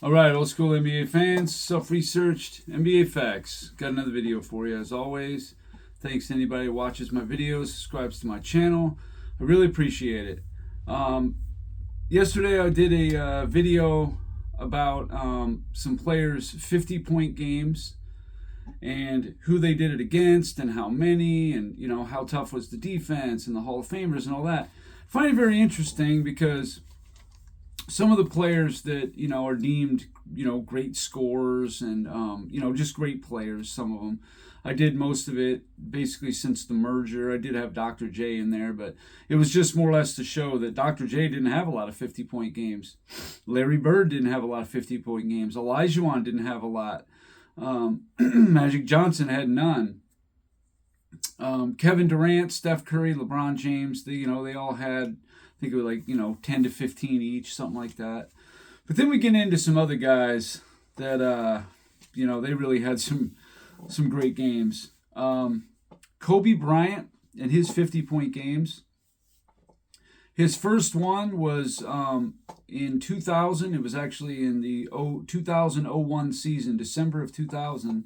All right, old school NBA fans, self-researched NBA facts. Got another video for you as always. Thanks to anybody who watches my videos, subscribes to my channel. I really appreciate it. Yesterday I did a video about some players' 50-point games and who they did it against and how many and how tough was the defense and the Hall of Famers and all that. I find it very interesting because some of the players that are deemed great scorers and just great players, some of them, I did most of it basically since the merger. I did have Dr. J in there, but it was just more or less to show that Dr. J didn't have a lot of 50-point games. Larry Bird didn't have a lot of 50-point games. Olajuwon didn't have a lot. Magic Johnson had none. Kevin Durant, Steph Curry, LeBron James, they all had, I think it was 10 to 15 each, something like that. But then we get into some other guys that, they really had some great games. Kobe Bryant and his 50-point games. His first one was in 2000. It was actually in the 2001 season, December of 2000.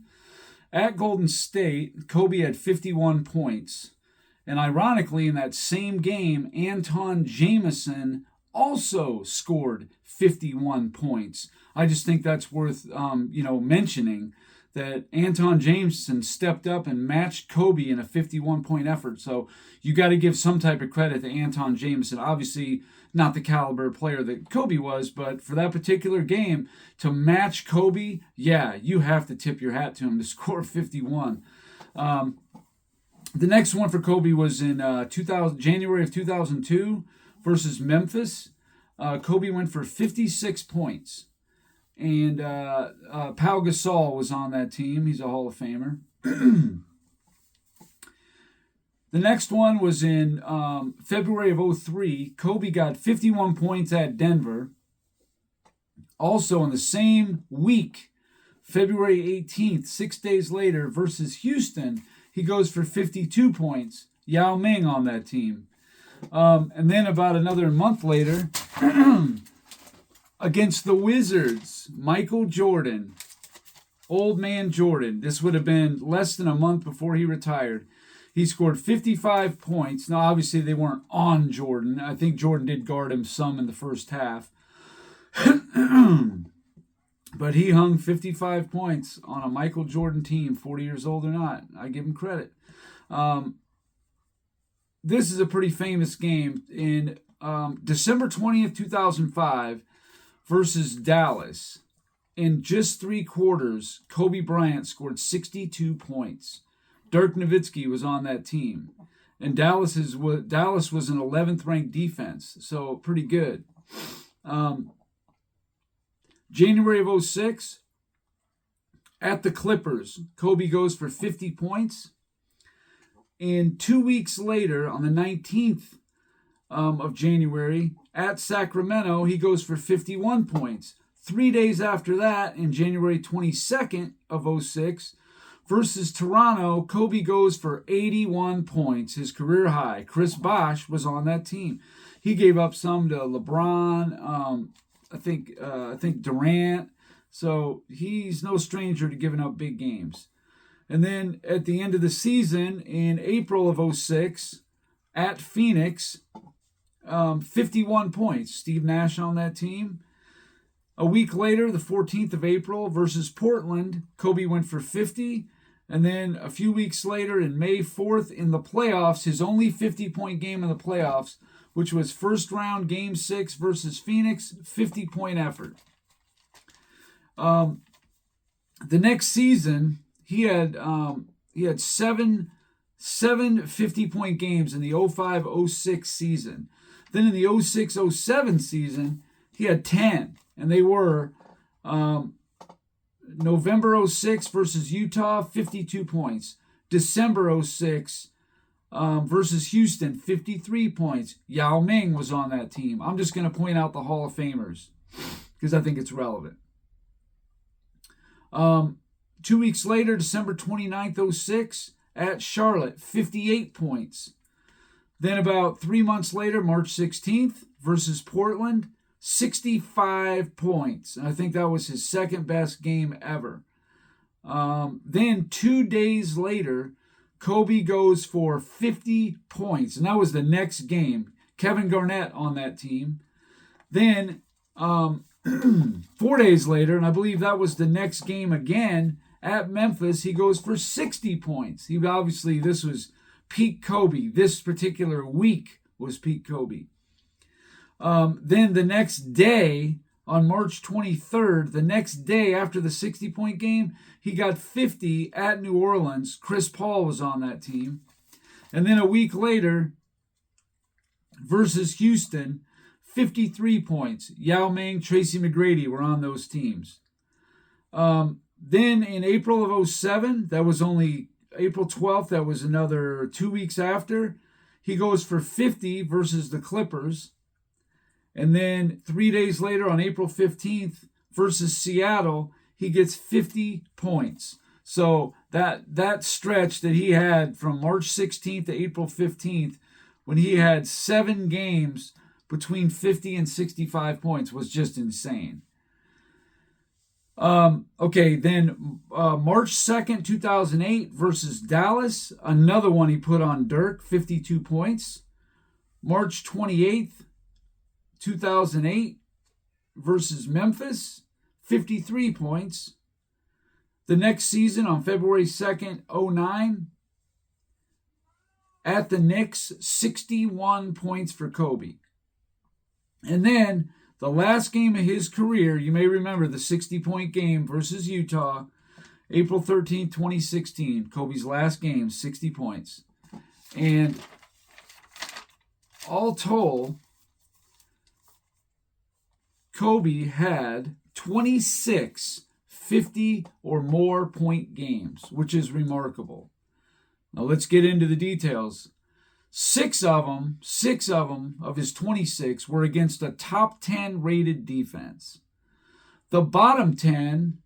At Golden State, Kobe had 51 points. And ironically, in that same game, Anton Jamison also scored 51 points. I just think that's worth, mentioning that Anton Jamison stepped up and matched Kobe in a 51-point effort. So you got to give some type of credit to Anton Jamison. Obviously, not the caliber player that Kobe was, but for that particular game, to match Kobe, yeah, you have to tip your hat to him to score 51. The next one for Kobe was in January of 2002 versus Memphis. Kobe went for 56 points. And Pau Gasol was on that team. He's a Hall of Famer. The next one was in February of 2003. Kobe got 51 points at Denver. Also in the same week, February 18th, 6 days later, versus Houston, he goes for 52 points. Yao Ming on that team. And then about another month later, against the Wizards, Michael Jordan, old man Jordan. This would have been less than a month before he retired. He scored 55 points. Now, obviously, they weren't on Jordan. I think Jordan did guard him some in the first half. But he hung 55 points on a Michael Jordan team, 40 years old or not. I give him credit. This is a pretty famous game. In December 20th, 2005, versus Dallas. In just 3 quarters, Kobe Bryant scored 62 points. Dirk Nowitzki was on that team. And Dallas was an 11th ranked defense, so pretty good. January of 2006, at the Clippers, Kobe goes for 50 points. And 2 weeks later, on the 19th of January, at Sacramento, he goes for 51 points. 3 days after that, in January 22nd of 2006, versus Toronto, Kobe goes for 81 points, his career high. Chris Bosh was on that team. He gave up some to LeBron, I think Durant. So he's no stranger to giving up big games. And then at the end of the season, in April of 2006, at Phoenix, 51 points. Steve Nash on that team. A week later, the 14th of April, versus Portland, Kobe went for 50. And then a few weeks later, in May 4th, in the playoffs, his only 50-point game in the playoffs, which was first round Game 6 versus Phoenix, 50-point effort. The next season, he had seven 50-point games in the 05-06 season. Then in the 06-07 season, he had 10, and they were November 06 versus Utah, 52 points. December 06 versus Houston, 53 points. Yao Ming was on that team. I'm just going to point out the Hall of Famers because I think it's relevant. 2 weeks later, December 29th, 06, at Charlotte, 58 points. Then about 3 months later, March 16th, versus Portland, 65 points. And I think that was his second best game ever. Then 2 days later, Kobe goes for 50 points. And that was the next game. Kevin Garnett on that team. Then 4 days later, and I believe that was the next game again at Memphis, he goes for 60 points. This was peak Kobe. This particular week was peak Kobe. Then the next day, on March 23rd, the next day after the 60-point game, he got 50 at New Orleans. Chris Paul was on that team. And then a week later, versus Houston, 53 points. Yao Ming, Tracy McGrady were on those teams. Then in April of 2007, that was only April 12th, that was another 2 weeks after, he goes for 50 versus the Clippers. And then 3 days later, on April 15th, versus Seattle, he gets 50 points. So that stretch that he had from March 16th to April 15th, when he had 7 games between 50 and 65 points, was just insane. Then March 2nd, 2008 versus Dallas, another one he put on Dirk, 52 points. March 28th, 2008 versus Memphis, 53 points. The next season, on February 2nd, 2009, at the Knicks, 61 points for Kobe. And then the last game of his career, you may remember the 60-point game versus Utah, April 13th, 2016. Kobe's last game, 60 points. And all told, Kobe had 26 50 or more point games, which is remarkable. Now let's get into the details. Six of them of his 26 were against a top 10 rated defense. The bottom 10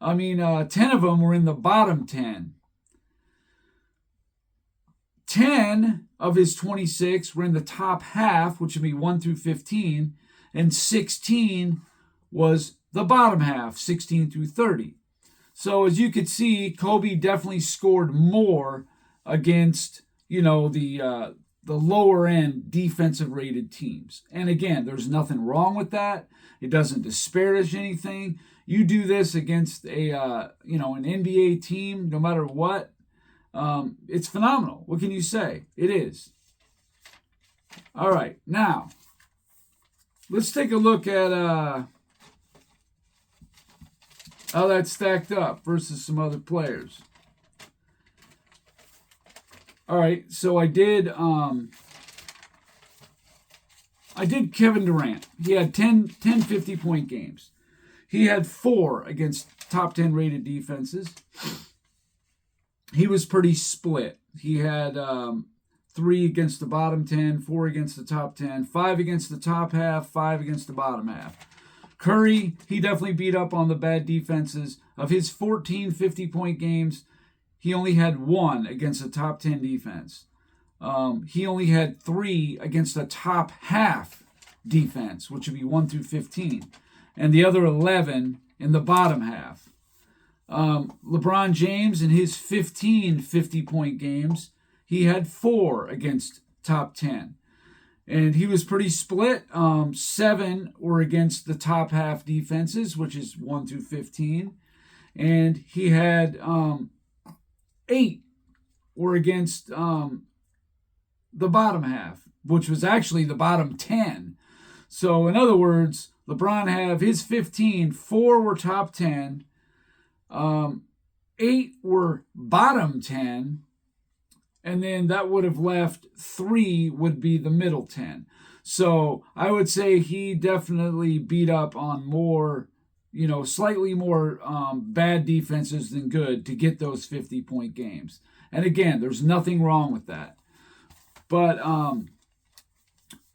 of them were in the bottom 10. 10 of his 26 were in the top half, which would be 1 through 15, and 16 was the bottom half, 16 through 30. So as you could see, Kobe definitely scored more against, the lower end defensive rated teams. And again, there's nothing wrong with that. It doesn't disparage anything. You do this against an NBA team, no matter what. It's phenomenal. What can you say? It is. All right, now let's take a look at how that stacked up versus some other players. All right, so I did Kevin Durant. He had 10 50-point games. He had 4 against top 10 rated defenses. He was pretty split. He had 3 against the bottom 10, 4 against the top 10, 5 against the top half, 5 against the bottom half. Curry, he definitely beat up on the bad defenses. Of his 14 50-point games, he only had 1 against the top 10 defense. He only had 3 against the top half defense, which would be 1 through 15, and the other 11 in the bottom half. LeBron James, in his 15 50-point games, he had 4 against top 10. And he was pretty split. 7 were against the top half defenses, which is 1 through 15. And he had 8 were against the bottom half, which was actually the bottom 10. So in other words, LeBron had his 15, 4 were top 10, 8 were bottom 10, and then that would have left 3 would be the middle 10. So I would say he definitely beat up on more, slightly more bad defenses than good to get those 50-point games. And again, there's nothing wrong with that. But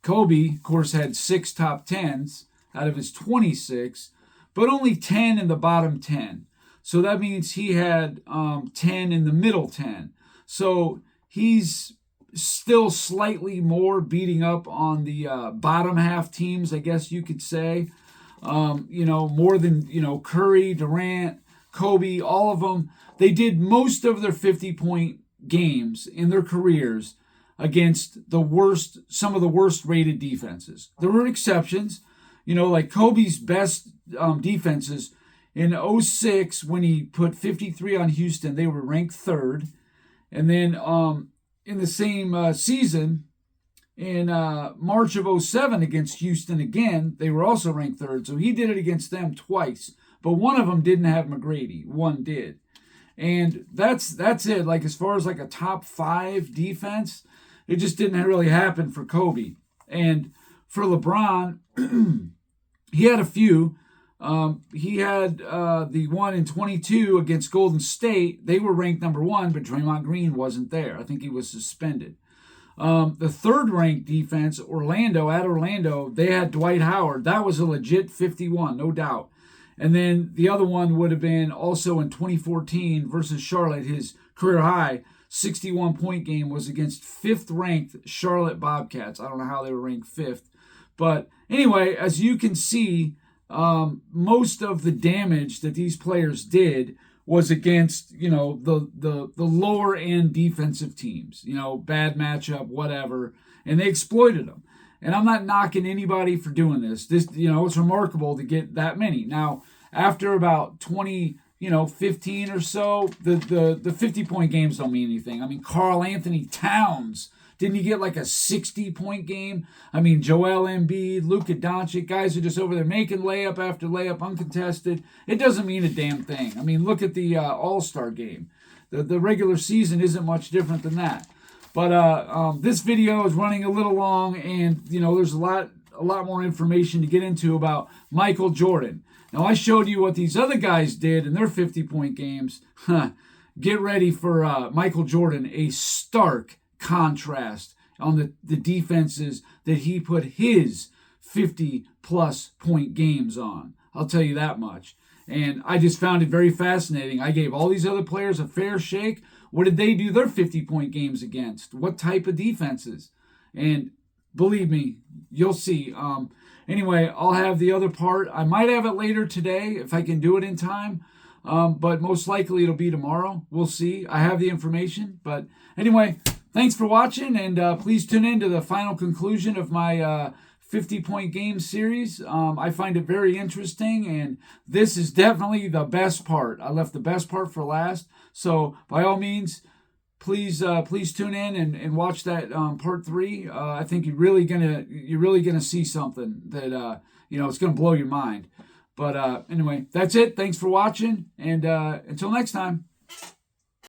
Kobe, of course, had 6 top 10s out of his 26, but only 10 in the bottom 10. So that means he had 10 in the middle 10. So he's still slightly more beating up on the bottom half teams, I guess you could say. More than, Curry, Durant, Kobe, all of them. They did most of their 50-point games in their careers against some of the worst rated defenses. There were exceptions, like Kobe's best defenses in 2006 when he put 53 on Houston, they were ranked third. And then in the same season, in March of 2007 against Houston again, they were also ranked third. So he did it against them twice. But one of them didn't have McGrady. One did. And that's it. Like, as far as like a top 5 defense, it just didn't really happen for Kobe. And for LeBron, he had a few. He had the one in 22 against Golden State. They were ranked number 1, but Draymond Green wasn't there. I think he was suspended. The third-ranked defense, Orlando, they had Dwight Howard. That was a legit 51, no doubt. And then the other one would have been also in 2014 versus Charlotte. His career high 61-point game was against 5th-ranked Charlotte Bobcats. I don't know how they were ranked 5th. But anyway, as you can see, most of the damage that these players did was against, the lower end defensive teams, bad matchup, whatever, and they exploited them. And I'm not knocking anybody for doing this. It's remarkable to get that many. Now, after about 2015 or so, the 50-point games don't mean anything. I mean, Karl Anthony Towns, didn't he get like a 60-point game? I mean, Joel Embiid, Luka Doncic, guys are just over there making layup after layup, uncontested. It doesn't mean a damn thing. I mean, look at the All-Star game. The regular season isn't much different than that. But this video is running a little long, and there's a lot more information to get into about Michael Jordan. Now, I showed you what these other guys did in their 50-point games. Get ready for Michael Jordan, a stark contrast on the defenses that he put his 50-plus point games on. I'll tell you that much. And I just found it very fascinating. I gave all these other players a fair shake. What did they do their 50-point games against? What type of defenses? And believe me, you'll see. Anyway, I'll have the other part. I might have it later today if I can do it in time. But most likely it'll be tomorrow. We'll see. I have the information. But anyway, thanks for watching. And please tune in to the final conclusion of my 50-point game series. I find it very interesting, and this is definitely the best part. I left the best part for last, so by all means, please tune in and watch that part 3. I think you're really gonna see something that it's gonna blow your mind. But anyway, that's it. Thanks for watching, and until next time.